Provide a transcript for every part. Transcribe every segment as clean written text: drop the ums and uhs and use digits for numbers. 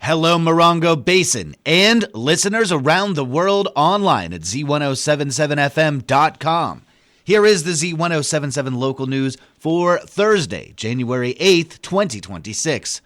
Hello, Morongo Basin, and listeners around the world online at Z107.7 FM.com. Here is the Z107.7 Local News for Thursday, January 8th, 2026.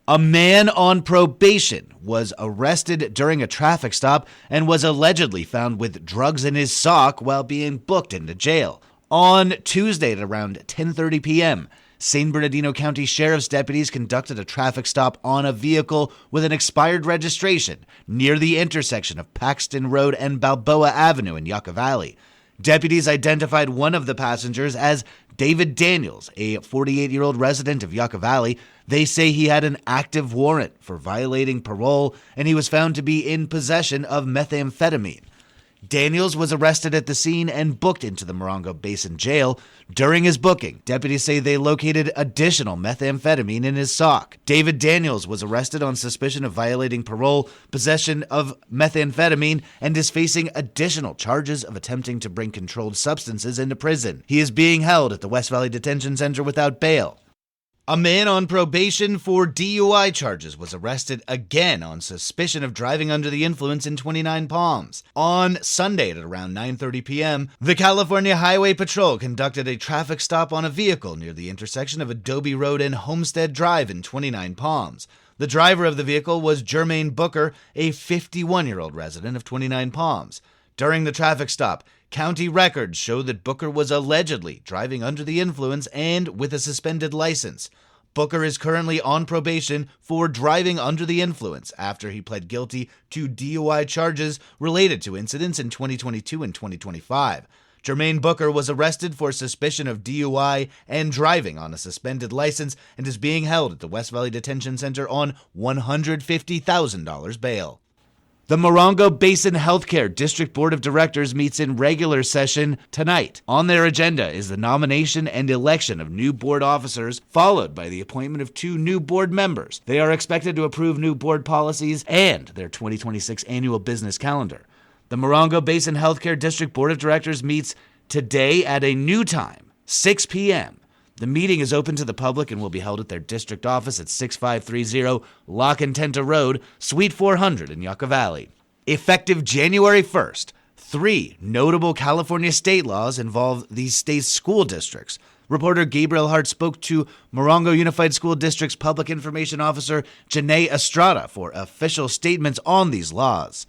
A man on probation was arrested during a traffic stop and was allegedly found with drugs in his sock while being booked into jail. On Tuesday at around 10:30 p.m., San Bernardino County Sheriff's deputies conducted a traffic stop on a vehicle with an expired registration near the intersection of Paxton Road and Balboa Avenue in Yucca Valley. Deputies identified one of the passengers as David Daniels, a 48-year-old resident of Yucca Valley. They say he had an active warrant for violating parole, and he was found to be in possession of methamphetamine. Daniels was arrested at the scene and booked into the Morongo Basin Jail. During his booking, deputies say they located additional methamphetamine in his sock. David Daniels was arrested on suspicion of violating parole, possession of methamphetamine, and is facing additional charges of attempting to bring controlled substances into prison. He is being held at the West Valley Detention Center without bail. A man on probation for DUI charges was arrested again on suspicion of driving under the influence in 29 Palms. On Sunday at around 9:30 p.m., the California Highway Patrol conducted a traffic stop on a vehicle near the intersection of Adobe Road and Homestead Drive in 29 Palms. The driver of the vehicle was Jermaine Booker, a 51-year-old resident of 29 Palms. During the traffic stop, county records show that Booker was allegedly driving under the influence and with a suspended license. Booker is currently on probation for driving under the influence after he pled guilty to DUI charges related to incidents in 2022 and 2025. Jermaine Booker was arrested for suspicion of DUI and driving on a suspended license and is being held at the West Valley Detention Center on $150,000 bail. The Morongo Basin Healthcare District Board of Directors meets in regular session tonight. On their agenda is the nomination and election of new board officers, followed by the appointment of 2 new board members. They are expected to approve new board policies and their 2026 annual business calendar. The Morongo Basin Healthcare District Board of Directors meets today at a new time, 6 p.m. The meeting is open to the public and will be held at their district office at 6530 La Contenta Road, Suite 400 in Yucca Valley. Effective January 1st, 3 notable California state laws involve these states' school districts. Reporter Gabriel Hart spoke to Morongo Unified School District's Public Information Officer Janae Estrada for official statements on these laws.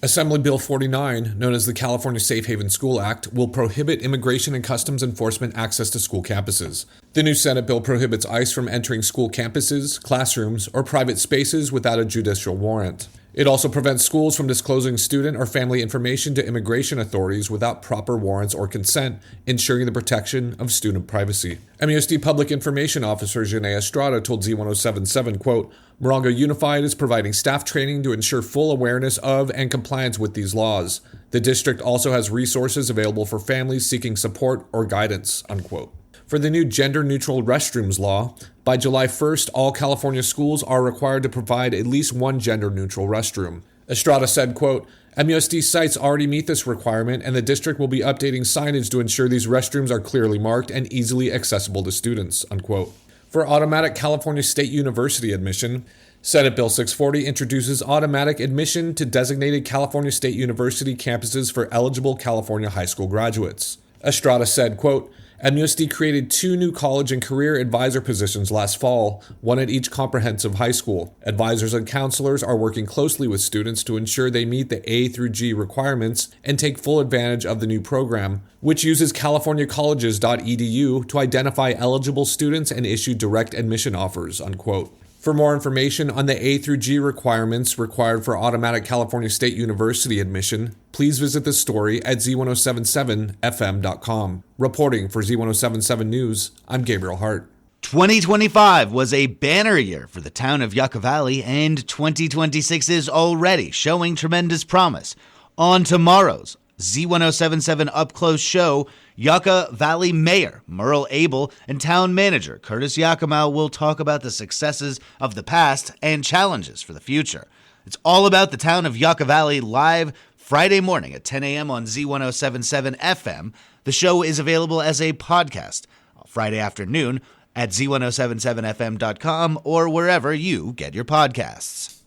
Assembly Bill 49, known as the California Safe Haven School Act, will prohibit Immigration and Customs Enforcement access to school campuses. The new Senate bill prohibits ICE from entering school campuses, classrooms, or private spaces without a judicial warrant. It also prevents schools from disclosing student or family information to immigration authorities without proper warrants or consent, ensuring the protection of student privacy. MUSD Public Information Officer Janae Estrada told Z107.7, quote, Morongo Unified is providing staff training to ensure full awareness of and compliance with these laws. The district also has resources available for families seeking support or guidance, unquote. For the new gender-neutral restrooms law, by July 1st, all California schools are required to provide at least one gender-neutral restroom. Estrada said, quote, MUSD sites already meet this requirement, and the district will be updating signage to ensure these restrooms are clearly marked and easily accessible to students, unquote. For automatic California State University admission, Senate Bill 640 introduces automatic admission to designated California State University campuses for eligible California high school graduates. Estrada said, quote, MUSD created 2 new college and career advisor positions last fall, one at each comprehensive high school. Advisors and counselors are working closely with students to ensure they meet the A through G requirements and take full advantage of the new program, which uses californiacolleges.edu to identify eligible students and issue direct admission offers, unquote. For more information on the A through G requirements required for automatic California State University admission, please visit the story at Z107.7 FM.com. Reporting for Z107.7 News, I'm Gabriel Hart. 2025 was a banner year for the town of Yucca Valley, and 2026 is already showing tremendous promise. On tomorrow's Z107.7 Up Close show, Yucca Valley Mayor Merle Abel and Town Manager Curtis Yakima will talk about the successes of the past and challenges for the future. It's all about the town of Yucca Valley live Friday morning at 10 a.m. on Z107.7 FM. The show is available as a podcast Friday afternoon at Z107.7fm.com or wherever you get your podcasts.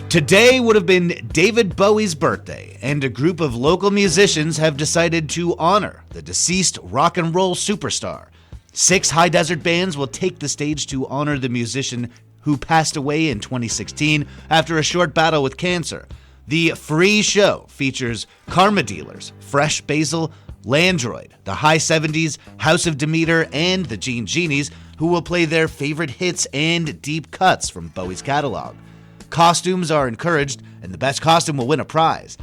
Today would have been David Bowie's birthday, and a group of local musicians have decided to honor the deceased rock and roll superstar. 6 high desert bands will take the stage to honor the musician who passed away in 2016 after a short battle with cancer. The free show features Karma Dealers, Fresh Basil, Landroid, the High 70s, House of Demeter, and the Gene Genies, who will play their favorite hits and deep cuts from Bowie's catalog. Costumes are encouraged, and the best costume will win a prize.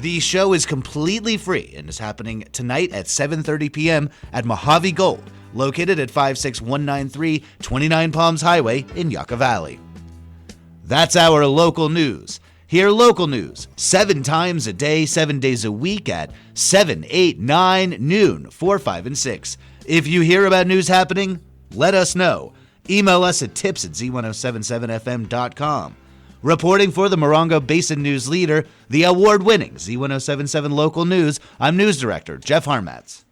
The show is completely free and is happening tonight at 7:30 p.m. at Mojave Gold, located at 56193 29 Palms Highway in Yucca Valley. That's our local news. Hear local news 7 times a day, 7 days a week at 7, 8, 9, noon, 4, 5, and 6. If you hear about news happening, let us know. Email us at tips@z1077fm.com. Reporting for the Morongo Basin News Leader, the award-winning Z107.7 Local News, I'm News Director Jeff Harmatz.